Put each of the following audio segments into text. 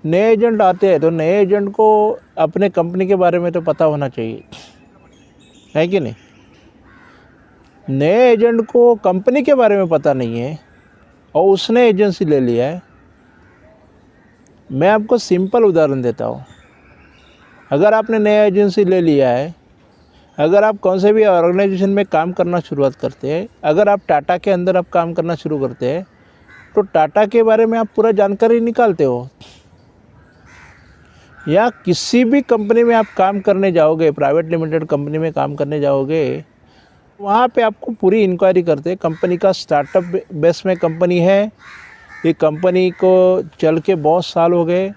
नए एजेंट आते हैं तो नए एजेंट को अपने कंपनी के बारे में तो पता होना चाहिए, है कि नहीं। नए एजेंट को कंपनी के बारे में पता नहीं है और उसने एजेंसी ले लिया है। मैं आपको सिंपल उदाहरण देता हूँ। अगर आपने नया एजेंसी ले लिया है, अगर आप कौन से भी ऑर्गेनाइजेशन में काम करना शुरुआत करते हैं, अगर आप टाटा के अंदर आप काम करना शुरू करते हैं तो टाटा के बारे में आप पूरा जानकारी निकालते हो। या किसी भी कंपनी में आप काम करने जाओगे, प्राइवेट लिमिटेड कंपनी में काम करने जाओगे, वहाँ पे आपको पूरी इंक्वायरी करते हैं। कंपनी का स्टार्टअप बेस में कंपनी है, ये कंपनी को चल के बहुत साल हो गए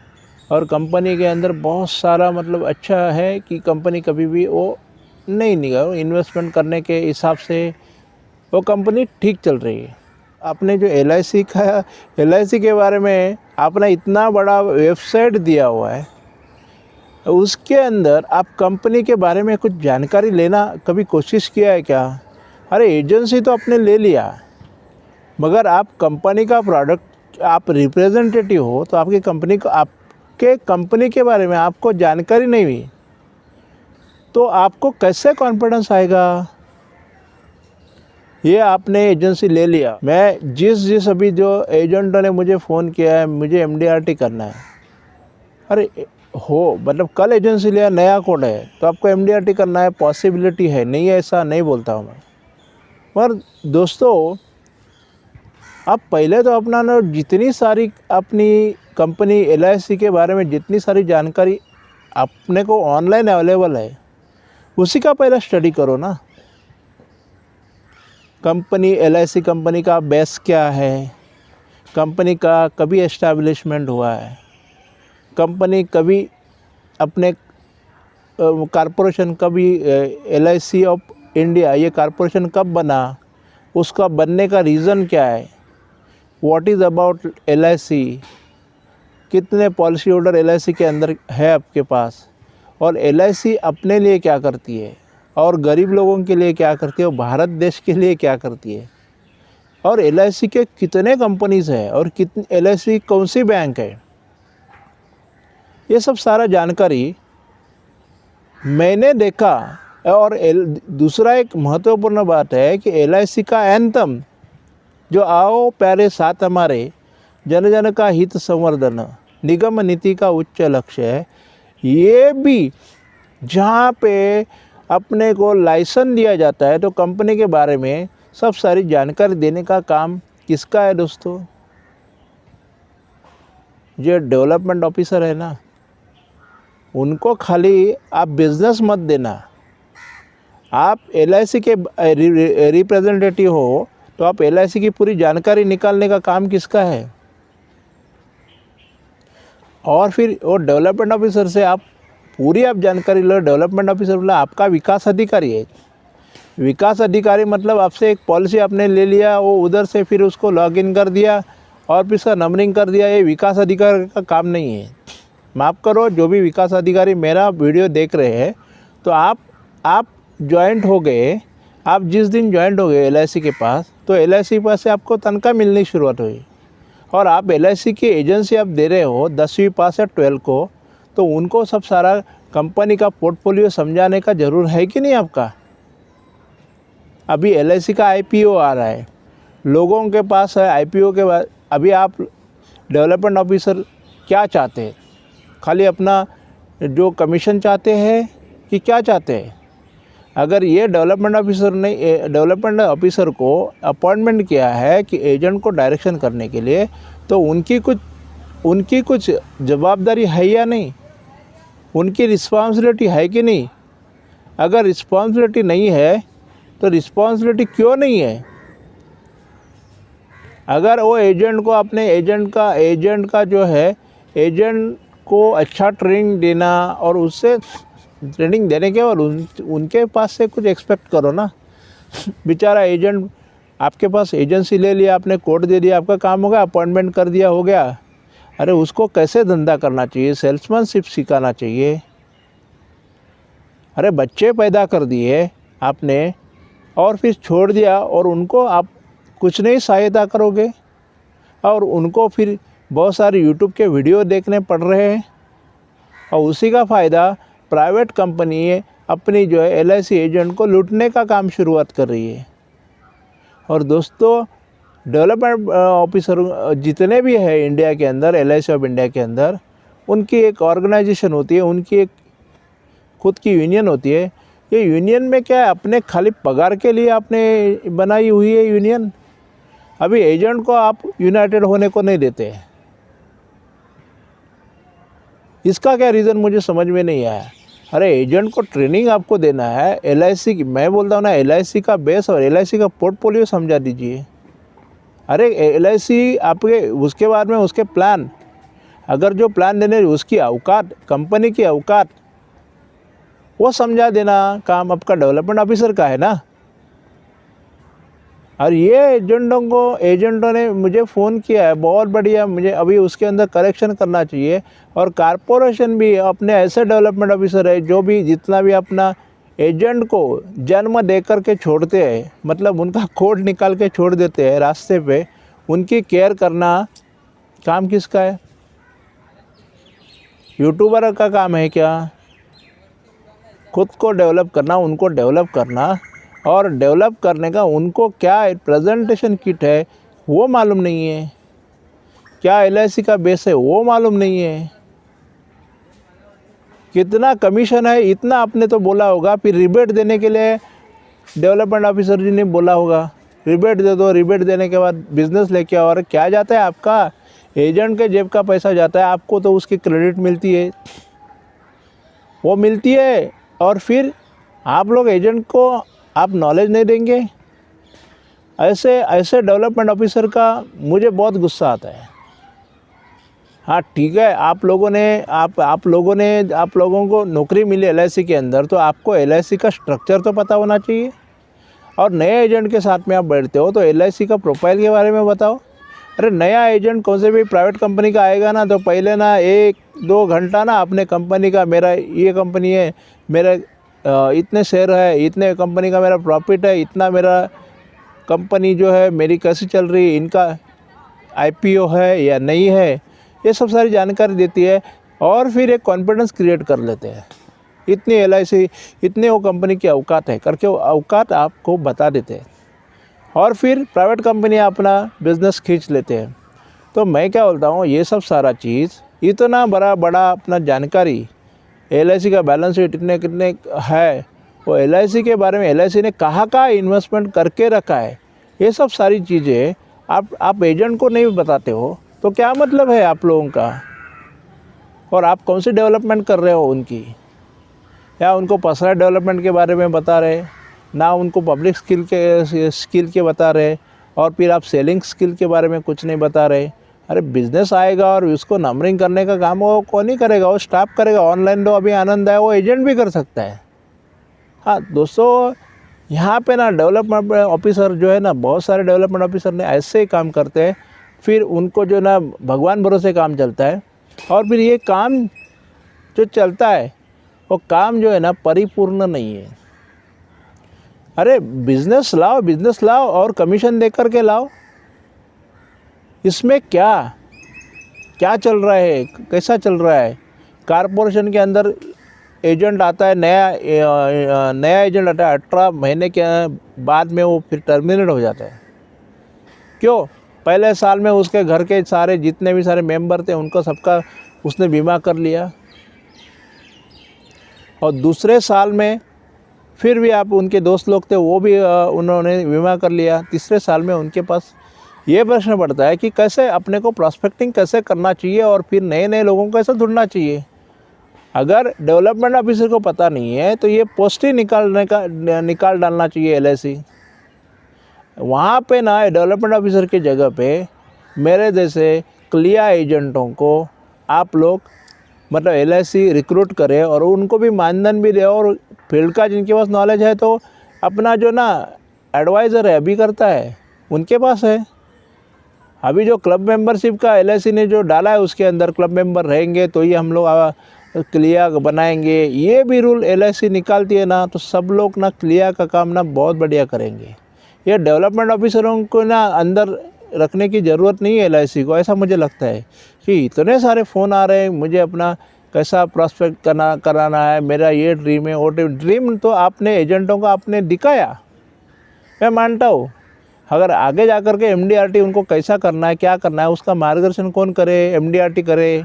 और कंपनी के अंदर बहुत सारा मतलब अच्छा है कि कंपनी कभी भी वो नहीं निकला, इन्वेस्टमेंट करने के हिसाब से वो कंपनी ठीक चल रही है। आपने जो LIC के बारे में आपने इतना बड़ा वेबसाइट दिया हुआ है, उसके अंदर आप कंपनी के बारे में कुछ जानकारी लेना कभी कोशिश किया है क्या? अरे एजेंसी तो आपने ले लिया, मगर आप कंपनी का प्रोडक्ट, आप रिप्रेजेंटेटिव हो तो आपकी कंपनी को, आपके कंपनी के बारे में आपको जानकारी नहीं हुई तो आपको कैसे कॉन्फिडेंस आएगा? ये आपने एजेंसी ले लिया। मैं जिस अभी जो एजेंटों ने मुझे फ़ोन किया है, मुझे MDRT करना है, अरे हो मतलब कल एजेंसी लिया, नया कोड है तो आपको MDRT करना है, पॉसिबिलिटी है, नहीं है ऐसा नहीं बोलता हूँ मैं। पर दोस्तों, आप पहले तो अपना ना जितनी सारी अपनी कंपनी LIC के बारे में जितनी सारी जानकारी अपने को ऑनलाइन अवेलेबल है, उसी का पहले स्टडी करो ना। कंपनी LIC कंपनी का बेस क्या है, कंपनी का कभी एस्टैब्लिशमेंट हुआ है, कंपनी कभी अपने कॉरपोरेशन कभी LIC ऑफ इंडिया ये कॉरपोरेशन कब बना, उसका बनने का रीज़न क्या है, व्हाट इज़ अबाउट LIC, कितने पॉलिसी होल्डर LIC के अंदर है आपके पास, और LIC अपने लिए क्या करती है और गरीब लोगों के लिए क्या करती है और भारत देश के लिए क्या करती है, और LIC के कितने कंपनीज़ है और कितने LIC कौन सी बैंक है, ये सब सारा जानकारी मैंने देखा। और दूसरा एक महत्वपूर्ण बात है कि LIC का एंथम जो आओ प्यारे साथ हमारे, जन जन का हित संवर्धन, निगम नीति का उच्च लक्ष्य है, ये भी जहाँ पे अपने को लाइसेंस दिया जाता है तो कंपनी के बारे में सब सारी जानकारी देने का काम किसका है दोस्तों? जो डेवलपमेंट ऑफिसर है ना, उनको खाली आप बिजनेस मत देना। आप LIC के रिप्रेजेंटेटिव हो तो आप LIC की पूरी जानकारी निकालने का काम किसका है? और फिर वो डेवलपमेंट ऑफिसर से आप पूरी आप जानकारी लो। डेवलपमेंट ऑफिसर मतलब आपका विकास अधिकारी है। विकास अधिकारी मतलब आपसे एक पॉलिसी आपने ले लिया, वो उधर से फिर उसको लॉगिन कर दिया और फिर उसका नंबरिंग कर दिया, ये विकास अधिकारी का काम नहीं है। माफ़ करो, जो भी विकास अधिकारी मेरा वीडियो देख रहे हैं, तो आप ज्वाइंट हो गए, आप जिस दिन ज्वाइंट हो गए LIC के पास, तो LIC के पास से आपको तनख्वाह मिलनी शुरुआत हुई और आप LIC की एजेंसी आप दे रहे हो 10वीं पास या 12 को, तो उनको सब सारा कंपनी का पोर्टफोलियो समझाने का ज़रूर है कि नहीं आपका? अभी LIC का IPO आ रहा है, लोगों के पास है IPO के बाद। अभी आप डेवलपमेंट ऑफिसर क्या चाहते हैं? खाली अपना जो कमीशन चाहते हैं कि क्या चाहते हैं? अगर ये डेवलपमेंट ऑफिसर को अपॉइंटमेंट किया है कि एजेंट को डायरेक्शन करने के लिए, तो उनकी कुछ जवाबदारी है या नहीं? उनकी रिस्पॉन्सिबिलिटी है कि नहीं? अगर रिस्पॉन्सिबिलिटी नहीं है तो रिस्पॉन्सिबिलिटी क्यों नहीं है? अगर वो एजेंट को अपने एजेंट का जो है, एजेंट को अच्छा ट्रेनिंग देना और उससे ट्रेनिंग देने के और उनके पास से कुछ एक्सपेक्ट करो ना। बेचारा एजेंट आपके पास एजेंसी ले लिया, आपने कोड दे दिया, आपका काम हो गया, अपॉइंटमेंट कर दिया, हो गया। अरे उसको कैसे धंधा करना चाहिए, सेल्समैनशिप सिखाना चाहिए। अरे बच्चे पैदा कर दिए आपने और फिर छोड़ दिया और उनको आप कुछ नहीं सहायता करोगे और उनको फिर बहुत सारे यूट्यूब के वीडियो देखने पड़ रहे हैं और उसी का फ़ायदा प्राइवेट कंपनी अपनी जो है LIC एजेंट को लूटने का काम शुरुआत कर रही है। और दोस्तों, डेवलपमेंट ऑफिसर जितने भी है इंडिया के अंदर, LIC ऑफ इंडिया के अंदर, उनकी एक ऑर्गेनाइजेशन होती है, उनकी एक खुद की यूनियन होती है। ये यूनियन में क्या है, अपने खाली पगार के लिए आपने बनाई हुई है यूनियन। अभी एजेंट को आप यूनाइटेड होने को नहीं देते हैं। इसका क्या रीज़न मुझे समझ में नहीं आया। अरे एजेंट को ट्रेनिंग आपको देना है, LIC की, मैं बोलता हूँ ना, LIC का बेस और LIC का पोर्टफोलियो समझा दीजिए। अरे LIC आपके उसके बाद में उसके प्लान, अगर जो प्लान देने उसकी औकात, कंपनी की औकात, वो समझा देना काम आपका डेवलपमेंट ऑफिसर का है ना। और ये एजेंटों ने मुझे फ़ोन किया है, बहुत बढ़िया, मुझे अभी उसके अंदर करेक्शन करना चाहिए। और कारपोरेशन भी अपने ऐसे डेवलपमेंट ऑफिसर है जो भी जितना भी अपना एजेंट को जन्म दे कर के छोड़ते हैं, मतलब उनका कोड निकाल के छोड़ देते हैं रास्ते पे, उनकी केयर करना काम किसका है? यूट्यूबर का काम है क्या? खुद को डेवलप करना, उनको डेवलप करना, और डेवलप करने का उनको क्या प्रेजेंटेशन किट है वो मालूम नहीं है, क्या LIC का बेस है वो मालूम नहीं है, कितना कमीशन है इतना आपने तो बोला होगा, फिर रिबेट देने के लिए डेवलपमेंट ऑफिसर जी ने बोला होगा, रिबेट दे दो, रिबेट देने के बाद बिजनेस लेके आओ। और क्या जाता है आपका, एजेंट के जेब का पैसा जाता है, आपको तो उसकी क्रेडिट मिलती है, वो मिलती है। और फिर आप लोग एजेंट को आप नॉलेज नहीं देंगे। ऐसे डेवलपमेंट ऑफिसर का मुझे बहुत गुस्सा आता है। हाँ ठीक है, आप लोगों को नौकरी मिली LIC के अंदर, तो आपको LIC का स्ट्रक्चर तो पता होना चाहिए। और नए एजेंट के साथ में आप बैठते हो तो LIC का प्रोफाइल के बारे में बताओ। अरे नया एजेंट कौन से भी प्राइवेट कंपनी का आएगा ना, तो पहले ना 1-2 घंटा ना अपने कंपनी का, मेरा ये कंपनी है, मेरा इतने शेयर है, इतने कंपनी का मेरा प्रॉफिट है, इतना मेरा कंपनी जो है मेरी कैसी चल रही है, इनका IPO है या नहीं है, ये सब सारी जानकारी देती है। और फिर एक कॉन्फिडेंस क्रिएट कर लेते हैं, इतनी LIC, इतने वो कंपनी की औकात है करके, वो औकात आपको बता देते हैं। और फिर प्राइवेट कंपनी अपना बिज़नेस खींच लेते हैं। तो मैं क्या बोलता हूँ, ये सब सारा चीज़ इतना बड़ा अपना जानकारी, LIC का बैलेंस शीट इतने कितने है, वो LIC के बारे में LIC ने कहाँ इन्वेस्टमेंट करके रखा है, ये सब सारी चीज़ें आप एजेंट को नहीं बताते हो तो क्या मतलब है आप लोगों का? और आप कौन सी डेवलपमेंट कर रहे हो उनकी? या उनको पर्सनल डेवलपमेंट के बारे में बता रहे, ना उनको पब्लिक स्किल के बता रहे, और फिर आप सेलिंग स्किल के बारे में कुछ नहीं बता रहे। अरे बिज़नेस आएगा और उसको नंबरिंग करने का काम वो कौन ही करेगा, वो स्टाफ करेगा। ऑनलाइन तो अभी आनंद है, वो एजेंट भी कर सकता है। हाँ दोस्तों, यहाँ पे ना डेवलपमेंट ऑफिसर जो है ना, बहुत सारे डेवलपमेंट ऑफिसर ने ऐसे ही काम करते हैं, फिर उनको जो ना भगवान भरोसे काम चलता है। और फिर ये काम जो चलता है वो काम जो है ना परिपूर्ण नहीं है। अरे बिज़नेस लाओ और कमीशन दे कर के लाओ। इसमें क्या चल रहा है, कैसा चल रहा है? कारपोरेशन के अंदर एजेंट आता है, नया एजेंट आता है, 18 महीने के बाद में वो फिर टर्मिनेट हो जाता है। क्यों? पहले साल में उसके घर के सारे जितने भी सारे मेंबर थे उनको सबका उसने बीमा कर लिया, और दूसरे साल में फिर भी आप उनके दोस्त लोग थे वो भी उन्होंने बीमा कर लिया। तीसरे साल में उनके पास ये प्रश्न पड़ता है कि कैसे अपने को प्रॉस्पेक्टिंग कैसे करना चाहिए और फिर नए लोगों को कैसे ढूंढना चाहिए। अगर डेवलपमेंट ऑफिसर को पता नहीं है तो ये पोस्ट ही निकाल डालना चाहिए LIC। वहाँ पे ना डेवलपमेंट ऑफिसर की जगह पे मेरे जैसे क्लियर एजेंटों को आप लोग मतलब LIC रिक्रूट करें और उनको भी मानधन भी दे, और फील्ड का जिनके पास नॉलेज है तो अपना जो ना एडवाइज़र है अभी करता है उनके पास है। अभी जो क्लब मेंबरशिप का LIC ने जो डाला है उसके अंदर क्लब मेंबर रहेंगे तो ये हम लोग क्लियर बनाएंगे, ये भी रूल LIC निकालती है ना, तो सब लोग ना क्लियर का काम ना बहुत बढ़िया करेंगे। ये डेवलपमेंट ऑफिसरों को ना अंदर रखने की ज़रूरत नहीं है LIC को, ऐसा मुझे लगता है कि इतने सारे फ़ोन आ रहे हैं, मुझे अपना कैसा प्रॉस्पेक्ट कराना है, मेरा ये ड्रीम है, वो ड्रीम तो आपने एजेंटों को आपने दिखाया, मैं मानता हूँ। अगर आगे जा कर के MDRT उनको कैसा करना है, क्या करना है, उसका मार्गदर्शन कौन करे, MDRT करे,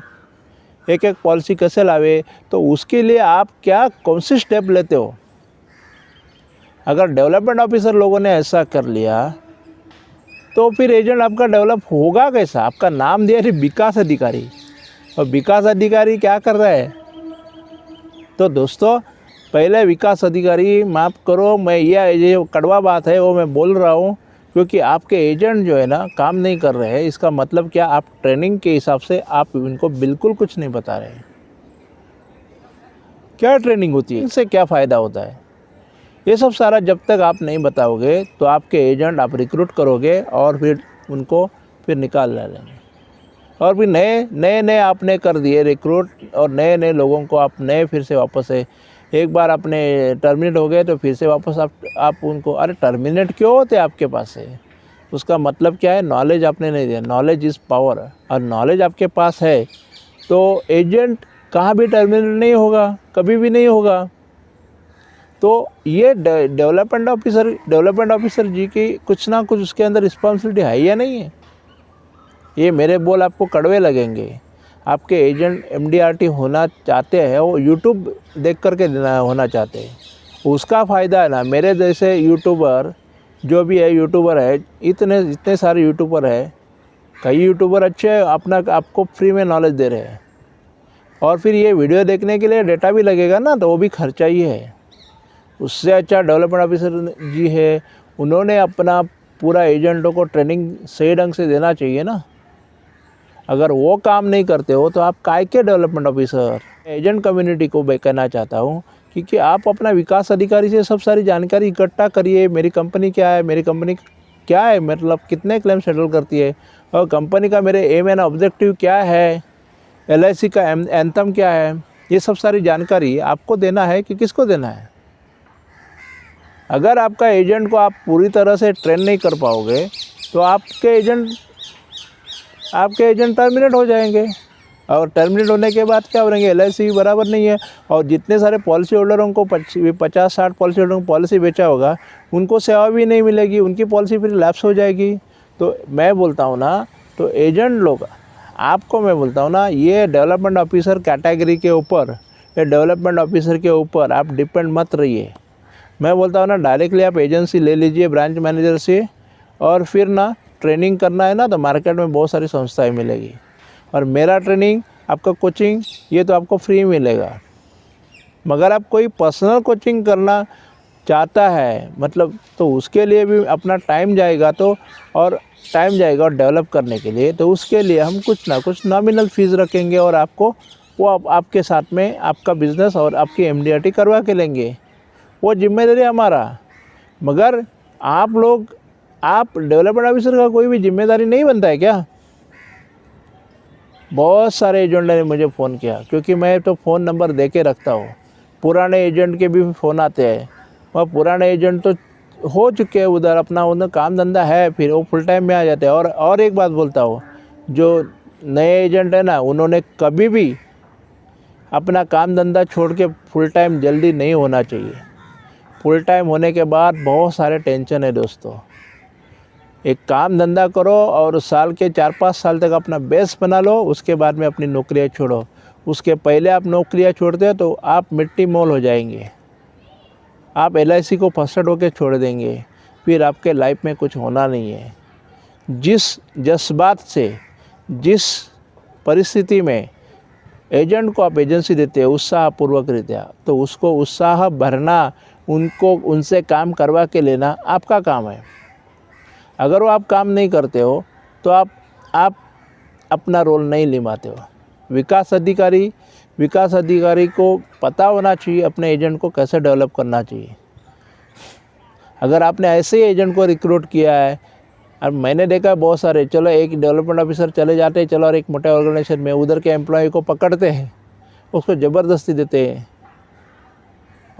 एक एक पॉलिसी कैसे लावे, तो उसके लिए आप क्या कौन सी स्टेप लेते हो। अगर डेवलपमेंट ऑफिसर लोगों ने ऐसा कर लिया तो फिर एजेंट आपका डेवलप होगा कैसा। आपका नाम दिया है विकास अधिकारी, और विकास अधिकारी क्या कर रहा है। तो दोस्तों पहले विकास अधिकारी, माफ़ करो मैं ये कड़वा बात है वो मैं बोल रहा हूँ, क्योंकि आपके एजेंट जो है ना काम नहीं कर रहे हैं। इसका मतलब क्या, आप ट्रेनिंग के हिसाब से आप इनको बिल्कुल कुछ नहीं बता रहे हैं। क्या ट्रेनिंग होती है, इससे क्या फ़ायदा होता है, ये सब सारा जब तक आप नहीं बताओगे तो आपके एजेंट आप रिक्रूट करोगे और फिर उनको फिर निकाल लेंगे, और फिर नए आपने कर दिए रिक्रूट, और नए लोगों को आप नए फिर से वापस से एक बार अपने टर्मिनेट हो गए तो फिर से वापस आप उनको, अरे टर्मिनेट क्यों होते आपके पास से, उसका मतलब क्या है, नॉलेज आपने नहीं दिया। नॉलेज इज़ पावर, और नॉलेज आपके पास है तो एजेंट कहाँ भी टर्मिनेट नहीं होगा, कभी भी नहीं होगा। तो ये डेवलपमेंट ऑफिसर जी की कुछ ना कुछ उसके अंदर रिस्पॉन्सिबिलिटी है या नहीं है। ये मेरे बोल आपको कड़वे लगेंगे। आपके एजेंट MDRT होना चाहते हैं, वो यूट्यूब देख करके होना चाहते हैं, उसका फ़ायदा है ना। मेरे जैसे यूट्यूबर जो भी है, यूट्यूबर है, इतने सारे यूट्यूबर है, कई यूट्यूबर अच्छे अपना आपको फ्री में नॉलेज दे रहे हैं, और फिर ये वीडियो देखने के लिए डेटा भी लगेगा ना, तो वो भी खर्चा ही है। उससे अच्छा डेवलपमेंट ऑफिसर जी है, उन्होंने अपना पूरा एजेंटों को ट्रेनिंग सही ढंग से देना चाहिए ना। अगर वो काम नहीं करते हो तो आप काय के डेवलपमेंट ऑफिसर। एजेंट कम्युनिटी को मैं कहना चाहता हूँ कि आप अपना विकास अधिकारी से सब सारी जानकारी इकट्ठा करिए। मेरी कंपनी क्या है, मेरी कंपनी क्या है, मतलब कितने क्लेम सेटल करती है, और कंपनी का मेरे एम एंड ऑब्जेक्टिव क्या है, LIC का एंथम क्या है, ये सब सारी जानकारी आपको देना है कि किसको देना है। अगर आपका एजेंट को आप पूरी तरह से ट्रेन नहीं कर पाओगे तो आपके एजेंट टर्मिनेट हो जाएंगे, और टर्मिनेट होने के बाद क्या करेंगे, LIC भी बराबर नहीं है, और जितने सारे पॉलिसी होल्डरों को 50-60 पॉलिसी होल्डरों को पॉलिसी बेचा होगा, उनको सेवा भी नहीं मिलेगी, उनकी पॉलिसी फिर लैप्स हो जाएगी। तो मैं बोलता हूँ ना, तो एजेंट लोग आपको मैं बोलता हूँ ना, ये डेवलपमेंट ऑफिसर कैटेगरी के ऊपर, ये डेवलपमेंट ऑफिसर के ऊपर आप डिपेंड मत रहिए। मैं बोलता हूँ ना, डायरेक्टली आप एजेंसी ले लीजिए ब्रांच मैनेजर से, और फिर ना ट्रेनिंग करना है ना तो मार्केट में बहुत सारी संस्थाएं मिलेगी, और मेरा ट्रेनिंग, आपका कोचिंग, ये तो आपको फ्री मिलेगा। मगर आप कोई पर्सनल कोचिंग करना चाहता है मतलब, तो उसके लिए भी अपना टाइम जाएगा, और डेवलप करने के लिए, तो उसके लिए हम कुछ ना कुछ नॉमिनल फ़ीस रखेंगे, और आपको वो आपके साथ में आपका बिज़नेस और आपकी MDRT करवा के लेंगे, वो जिम्मेदारी हमारा। मगर आप डेवलपमेंट ऑफिसर का कोई भी जिम्मेदारी नहीं बनता है क्या। बहुत सारे एजेंट ने मुझे फ़ोन किया, क्योंकि मैं तो फ़ोन नंबर दे के रखता हूँ, पुराने एजेंट के भी फ़ोन आते हैं, और पुराने एजेंट तो हो चुके हैं उधर, अपना उधर काम धंधा है, फिर वो फुल टाइम में आ जाते हैं। और एक बात बोलता हूँ, जो नए एजेंट है ना, उन्होंने कभी भी अपना काम धंधा छोड़ के फुल टाइम जल्दी नहीं होना चाहिए। फुल टाइम होने के बाद बहुत सारे टेंशन है दोस्तों। एक काम धंधा करो और साल के 4-5 साल तक अपना बेस बना लो, उसके बाद में अपनी नौकरियां छोड़ो। उसके पहले आप नौकरियां छोड़ते हो तो आप मिट्टी मोल हो जाएंगे, आप LIC को फर्स्टेड होकर छोड़ देंगे, फिर आपके लाइफ में कुछ होना नहीं है। जिस जज्बात से, जिस परिस्थिति में एजेंट को आप एजेंसी देते हो उत्साहपूर्वक रीत्या, तो उसको उत्साह भरना, उनसे काम करवा के लेना आपका काम है। अगर वो आप काम नहीं करते हो तो आप अपना रोल नहीं निभाते हो। विकास अधिकारी को पता होना चाहिए अपने एजेंट को कैसे डेवलप करना चाहिए। अगर आपने ऐसे ही एजेंट को रिक्रूट किया है, अब मैंने देखा बहुत सारे, चलो एक डेवलपमेंट ऑफिसर चले जाते हैं, चलो और एक मोटे ऑर्गेनाइजेशन में उधर के एम्प्लॉय को पकड़ते हैं, उसको ज़बरदस्ती देते हैं,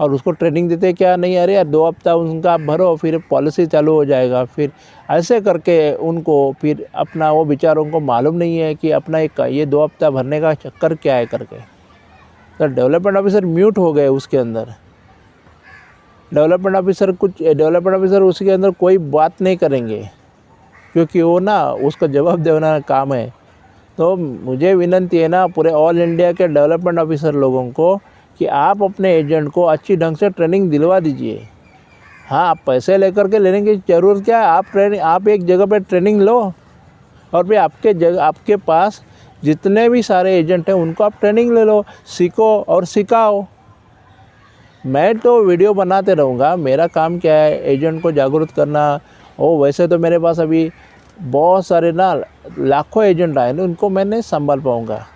और उसको ट्रेनिंग देते क्या नहीं, अरे यार 2 हफ्ता उनका आप भरो फिर पॉलिसी चालू हो जाएगा। फिर ऐसे करके उनको फिर अपना वो बेचारों को मालूम नहीं है कि अपना ये 2 हफ्ता भरने का चक्कर क्या है करके। तो डेवलपमेंट ऑफिसर म्यूट हो गए उसके अंदर। डेवलपमेंट ऑफिसर उसके अंदर कोई बात नहीं करेंगे, क्योंकि वो ना उसका जवाब देना काम है। तो मुझे विनंती है ना पूरे ऑल इंडिया के डेवलपमेंट ऑफिसर लोगों को कि आप अपने एजेंट को अच्छी ढंग से ट्रेनिंग दिलवा दीजिए। हाँ, आप पैसे लेकर के लेने की ज़रूरत क्या है, आप एक जगह पे ट्रेनिंग लो और फिर आपके पास जितने भी सारे एजेंट हैं उनको आप ट्रेनिंग ले लो, सीखो और सिखाओ। मैं तो वीडियो बनाते रहूँगा, मेरा काम क्या है एजेंट को जागरूक करना। वैसे तो मेरे पास अभी बहुत सारे ना लाखों एजेंट आए ना, उनको मैं नहीं संभाल पाऊँगा।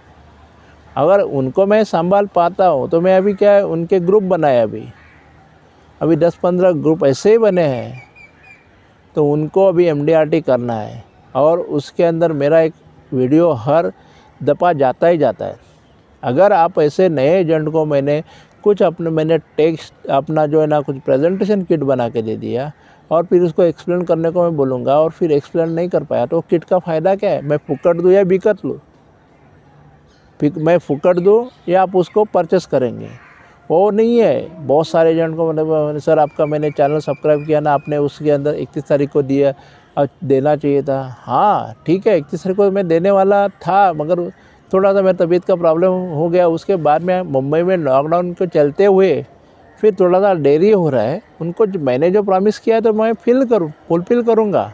अगर उनको मैं संभाल पाता हूँ तो मैं अभी क्या है उनके ग्रुप बनाए, अभी 10-15 ग्रुप ऐसे ही बने हैं। तो उनको अभी MDRT करना है और उसके अंदर मेरा एक वीडियो हर दफ़ा जाता ही जाता है। अगर आप ऐसे नए एजेंट को मैंने टेक्स्ट अपना जो है ना कुछ प्रेजेंटेशन किट बना के दे दिया और फिर उसको एक्सप्लेन करने को मैं बोलूँगा और फिर एक्सप्लेन नहीं कर पाया तो किट का फ़ायदा क्या है? मैं फुकट दूँ या बिकट लूँ? मैं फुकट दूँ या आप उसको परचेस करेंगे? वो नहीं है। बहुत सारे एजेंट को मतलब सर आपका मैंने चैनल सब्सक्राइब किया ना, आपने उसके अंदर 31 तारीख को दिया और देना चाहिए था। हाँ ठीक है, 31 तारीख को मैं देने वाला था, मगर थोड़ा सा मेरी तबीयत का प्रॉब्लम हो गया। उसके बाद में मुंबई में लॉकडाउन को चलते हुए फिर थोड़ा सा देरी हो रहा है। उनको मैंने जो प्रॉमिस किया है तो मैं फुलफिल करूँगा।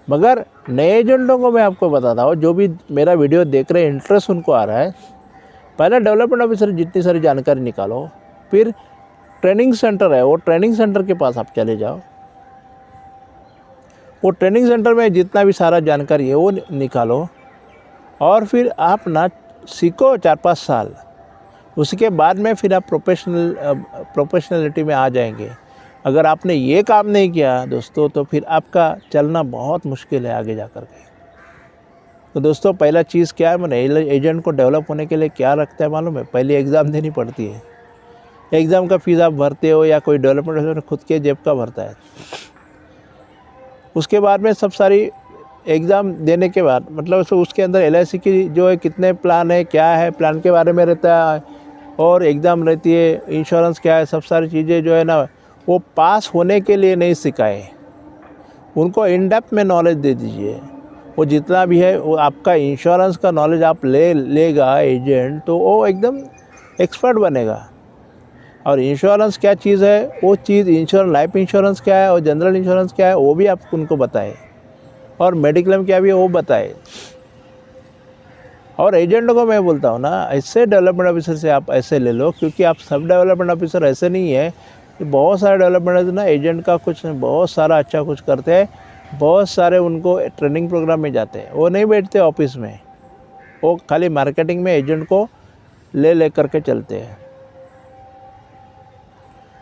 मगर नए एजेंटों को मैं आपको बताता हूँ, जो भी मेरा वीडियो देख रहे हैं इंटरेस्ट उनको आ रहा है, पहले डेवलपमेंट ऑफिसर जितनी सारी जानकारी निकालो, फिर ट्रेनिंग सेंटर है वो ट्रेनिंग सेंटर के पास आप चले जाओ। वो ट्रेनिंग सेंटर में जितना भी सारा जानकारी है वो निकालो और फिर आप ना सीखो 4-5 साल। उसके बाद में फिर आप प्रोफेशनलिटी में आ जाएंगे। अगर आपने ये काम नहीं किया दोस्तों तो फिर आपका चलना बहुत मुश्किल है आगे जा कर के। तो दोस्तों पहला चीज़ क्या है, मैंने एजेंट को डेवलप होने के लिए क्या रखता है मालूम है? पहले एग्ज़ाम देनी पड़ती है। एग्ज़ाम का फीस आप भरते हो या कोई डेवलपमेंट खुद के जेब का भरता है। उसके बाद में सब सारी एग्ज़ाम देने के बाद मतलब उसके अंदर LIC की जो है कितने प्लान है, क्या है, प्लान के बारे में रहता है और एग्ज़ाम रहती है, इंश्योरेंस क्या है, सब सारी चीज़ें जो है ना वो पास होने के लिए नहीं सिखाए। उनको इन डेप्थ में नॉलेज दे दीजिए। वो जितना भी है वो आपका इंश्योरेंस का नॉलेज आप लेगा एजेंट, तो वो एकदम एक्सपर्ट बनेगा। और इंश्योरेंस क्या चीज़ है, वो चीज़ लाइफ इंश्योरेंस क्या है और जनरल इंश्योरेंस क्या है वो भी आप उनको बताए, और मेडिक्लेम क्या भी है वो बताए। और एजेंट को मैं बोलता हूँ ना, ऐसे डेवलपमेंट ऑफिसर से आप ऐसे ले लो, क्योंकि आप सब डेवलपमेंट ऑफिसर ऐसे नहीं है कि बहुत सारे डेवलपमेंट ना एजेंट का कुछ बहुत सारा अच्छा कुछ करते हैं। बहुत सारे उनको ट्रेनिंग प्रोग्राम में जाते हैं, वो नहीं बैठते ऑफिस में, वो खाली मार्केटिंग में एजेंट को ले करके चलते हैं।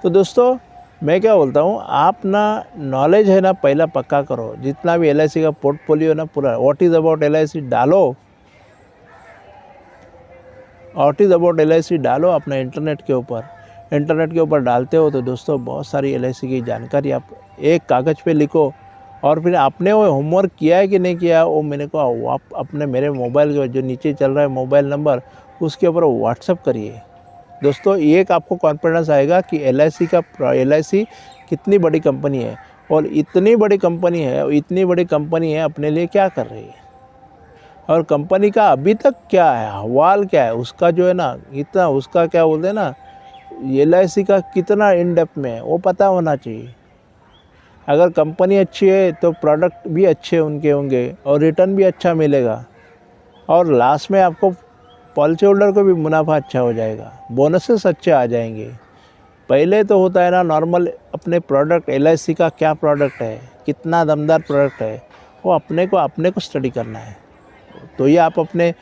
तो दोस्तों मैं क्या बोलता हूँ, आप ना नॉलेज है ना पहला पक्का करो। जितना भी LIC का पोर्टफोलियो ना पूरा व्हाट इज़ अबाउट LIC डालो, LIC डालो अपना इंटरनेट के ऊपर डालते हो तो दोस्तों बहुत सारी LIC की जानकारी आप एक कागज़ पे लिखो और फिर आपने वो होमवर्क किया है कि नहीं किया वो मेरे को आप अपने मेरे मोबाइल के जो नीचे चल रहा है मोबाइल नंबर उसके ऊपर व्हाट्सअप करिए। दोस्तों एक आपको कॉन्फिडेंस आएगा कि LIC कितनी बड़ी कंपनी है और इतनी बड़ी कंपनी है अपने लिए क्या कर रही है और कंपनी का अभी तक क्या है, हवाल क्या है उसका, जो है ना इतना उसका क्या बोलते हैं ना LIC का कितना इन डेप्थ में है वो पता होना चाहिए। अगर कंपनी अच्छी है तो प्रोडक्ट भी अच्छे उनके होंगे और रिटर्न भी अच्छा मिलेगा और लास्ट में आपको पॉलिसी होल्डर को भी मुनाफा अच्छा हो जाएगा, बोनसेस अच्छे आ जाएंगे। पहले तो होता है ना नॉर्मल अपने प्रोडक्ट LIC का क्या प्रोडक्ट है, कितना दमदार प्रोडक्ट है, वो अपने को स्टडी करना है। तो ये आप अपने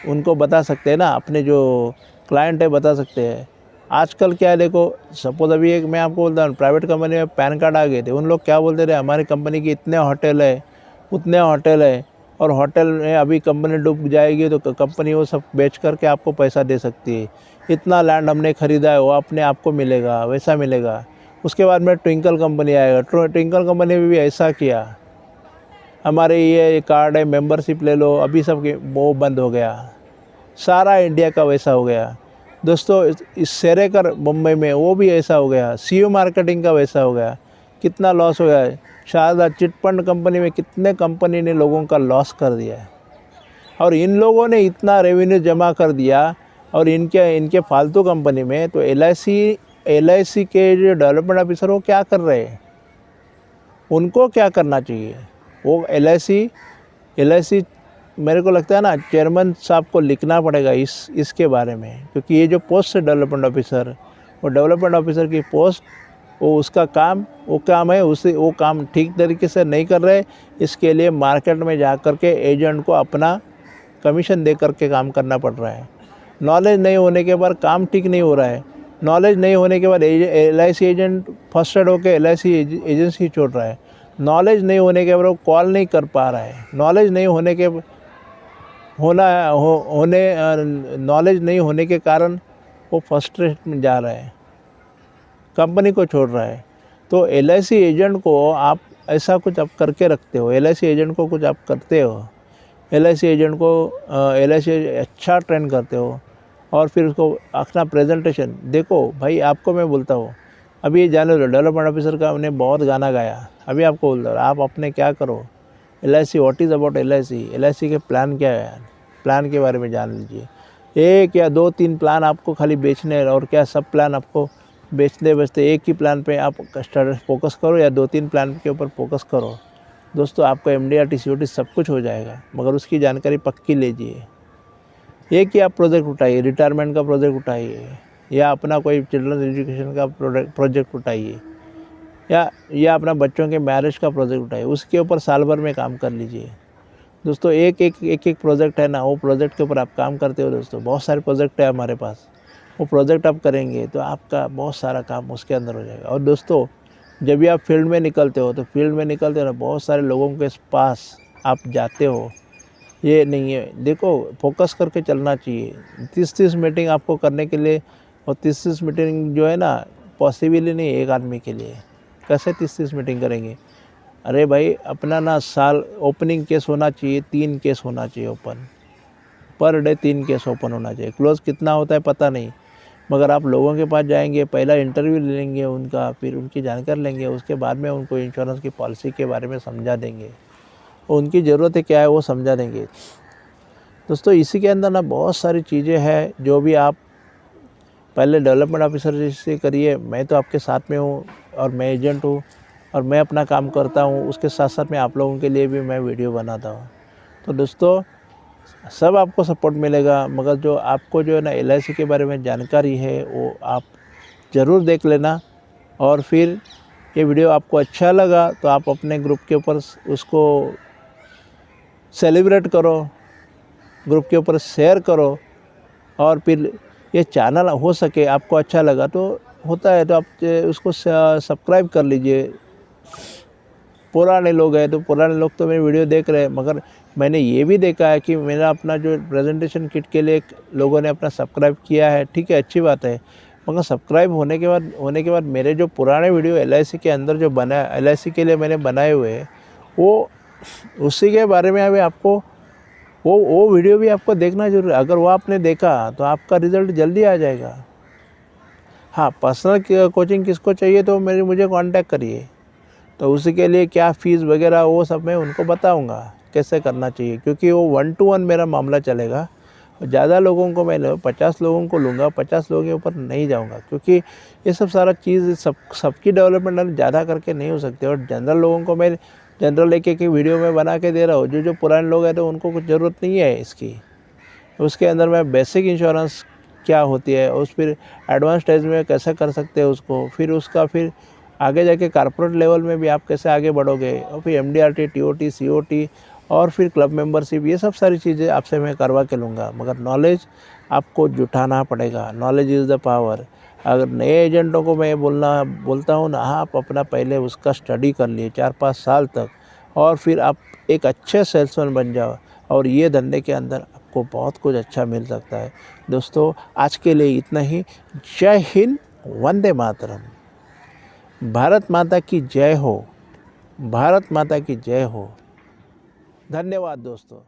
उनको बता सकते हैं ना, अपने जो क्लाइंट है बता सकते हैं। आजकल क्या है देखो, सपोज अभी एक मैं आपको बोलता हूँ प्राइवेट कंपनी में पैन कार्ड आ गए थे, उन लोग क्या बोलते रहे हमारी कंपनी की इतने होटल है उतने होटल है, और होटल में अभी कंपनी डूब जाएगी तो कंपनी वो सब बेच करके आपको पैसा दे सकती है। इतना लैंड हमने ख़रीदा है वो अपने आप को मिलेगा, वैसा मिलेगा। उसके बाद में ट्विंकल कंपनी आएगा, ट्विंकल कंपनी ने भी ऐसा किया, हमारे ये कार्ड है मेंबरशिप ले लो, अभी सब वो बंद हो गया, सारा इंडिया का वैसा हो गया। दोस्तों इस सेरेकर मुंबई में वो भी ऐसा हो गया, सीओ मार्केटिंग का वैसा हो गया, कितना लॉस हो गया है। शारदा चिटफंड कंपनी में कितने कंपनी ने लोगों का लॉस कर दिया है, और इन लोगों ने इतना रेवेन्यू जमा कर दिया, और इनके फालतू कंपनी में तो LIC के जो डेवलपमेंट ऑफिसर वो क्या कर रहे हैं, उनको क्या करना चाहिए। वो LIC मेरे को लगता है ना चेयरमैन साहब को लिखना पड़ेगा इसके बारे में, क्योंकि ये जो पोस्ट है डेवलपमेंट ऑफिसर, वो डेवलपमेंट ऑफिसर की पोस्ट, वो उसका काम है, वो काम ठीक तरीके से नहीं कर रहे। इसके लिए मार्केट में जा कर के एजेंट को अपना कमीशन दे करके काम करना पड़ रहा है। नॉलेज नहीं होने के बाद काम ठीक नहीं हो रहा है। नॉलेज नहीं होने के बाद LIC एजेंट फर्स्टेड होकर LIC एजेंसी छोड़ रहा है। नॉलेज नहीं होने के बाद वो कॉल नहीं कर पा रहा है। नॉलेज नहीं होने के कारण वो फ्रस्ट्रेशन में जा रहा है, कंपनी को छोड़ रहा है। तो LIC एजेंट को आप ऐसा कुछ आप करके रखते हो, LIC एजेंट को कुछ आप करते हो, LIC एजेंट को LIC अच्छा ट्रेन करते हो, और फिर उसको अपना प्रेजेंटेशन देखो। भाई आपको मैं बोलता हूँ, अभी ये जाने लो डेवलपमेंट ऑफिसर का हमने बहुत गाना गाया, अभी आपको बोलता हूँ आप अपने क्या करो, LIC what is about LIC के प्लान क्या है, प्लान के बारे में जान लीजिए। 1 या 2 3 प्लान आपको खाली बेचने, और क्या सब प्लान आपको बेचते एक ही प्लान पे आप फोकस करो, या 2-3 प्लान के ऊपर फोकस करो। दोस्तों आपका MDRT COT सब कुछ हो जाएगा, मगर उसकी जानकारी पक्की लीजिए। एक ही आप प्रोजेक्ट उठाइए, रिटायरमेंट का प्रोजेक्ट उठाइए, या अपना कोई चिल्ड्रंस एजुकेशन का प्रोजेक्ट उठाइए, या अपना बच्चों के मैरिज का प्रोजेक्ट उठाइए, उसके ऊपर साल भर में काम कर लीजिए। दोस्तों एक प्रोजेक्ट है ना, वो प्रोजेक्ट के ऊपर आप काम करते हो। दोस्तों बहुत सारे प्रोजेक्ट है हमारे पास, वो प्रोजेक्ट आप करेंगे तो आपका बहुत सारा काम उसके अंदर हो जाएगा। और दोस्तों जब भी आप फील्ड में निकलते हो ना, बहुत सारे लोगों के पास आप जाते हो, ये नहीं है, देखो फोकस करके चलना चाहिए। 30 मीटिंग आपको करने के लिए, और 30 मीटिंग जो है ना पॉसिबल ही नहीं है एक आदमी के लिए। कैसे 30 मीटिंग करेंगे? अरे भाई अपना ना साल ओपनिंग केस होना चाहिए, 3 केस होना चाहिए open, per day 3 case open होना चाहिए। क्लोज कितना होता है पता नहीं, मगर आप लोगों के पास जाएंगे, पहला इंटरव्यू लेंगे उनका, फिर उनकी जानकारी लेंगे, उसके बाद में उनको इंश्योरेंस की पॉलिसी के बारे में समझा देंगे, उनकी ज़रूरत है क्या है वो समझा देंगे। दोस्तों इसी के अंदर ना बहुत सारी चीज़ें हैं जो भी आप पहले डेवलपमेंट ऑफिसर से करिए। मैं तो आपके साथ में हूँ, और मैं एजेंट हूँ, और मैं अपना काम करता हूँ, उसके साथ साथ में आप लोगों के लिए भी मैं वीडियो बनाता हूँ। तो दोस्तों सब आपको सपोर्ट मिलेगा, मगर जो आपको जो है ना LIC के बारे में जानकारी है वो आप ज़रूर देख लेना। और फिर ये वीडियो आपको अच्छा लगा तो आप अपने ग्रुप के ऊपर उसको सेलिब्रेट करो, ग्रुप के ऊपर शेयर करो, और फिर ये चैनल हो सके आपको अच्छा लगा तो होता है तो आप उसको सब्सक्राइब कर लीजिए। पुराने लोग हैं तो पुराने लोग तो मेरी वीडियो देख रहे हैं, मगर मैंने ये भी देखा है कि मेरा अपना जो प्रेजेंटेशन किट के लिए लोगों ने अपना सब्सक्राइब किया है, ठीक है अच्छी बात है, मगर सब्सक्राइब होने के बाद मेरे जो पुराने वीडियो LIC के अंदर जो LIC के लिए मैंने बनाए हुए हैं वो उसी के बारे में अभी आपको वो वीडियो भी आपको देखना जरूर है। अगर वो आपने देखा तो आपका रिज़ल्ट जल्दी आ जाएगा। हाँ, पर्सनल कोचिंग किसको चाहिए तो मुझे कांटेक्ट करिए, तो उसी के लिए क्या फ़ीस वगैरह वो सब मैं उनको बताऊंगा कैसे करना चाहिए, क्योंकि वो 1 to 1 मेरा मामला चलेगा। ज़्यादा लोगों को मैं 50 लोगों को लूँगा, 50 लोगों के ऊपर नहीं जाऊँगा, क्योंकि ये सब सारा चीज़ सबकी डेवलपमेंट ज़्यादा करके नहीं हो सकती। और जनरल लोगों को मैं जनरल एक वीडियो में बना के दे रहा हूँ। जो पुराने लोग हैं तो उनको कुछ ज़रूरत नहीं है इसकी। उसके अंदर मैं बेसिक इंश्योरेंस क्या होती है, उस फिर एडवांस स्टेज में कैसे कर सकते हैं उसको, फिर आगे जाके कॉर्पोरेट लेवल में भी आप कैसे आगे बढ़ोगे, और फिर MDRT TOT COT और फिर क्लब मेंबरशिप, ये सब सारी चीज़ें आपसे मैं करवा के लूँगा। मगर नॉलेज आपको जुटाना पड़ेगा, नॉलेज इज़ द पावर। अगर नए एजेंटों को मैं बोलता हूँ ना, आप अपना पहले उसका स्टडी कर लिए 4-5 साल तक, और फिर आप एक अच्छे सेल्समैन बन जाओ और ये धंधे के अंदर आपको बहुत कुछ अच्छा मिल सकता है। दोस्तों आज के लिए इतना ही। जय हिंद, वंदे मातरम। भारत माता की जय हो, भारत माता की जय हो। धन्यवाद दोस्तों।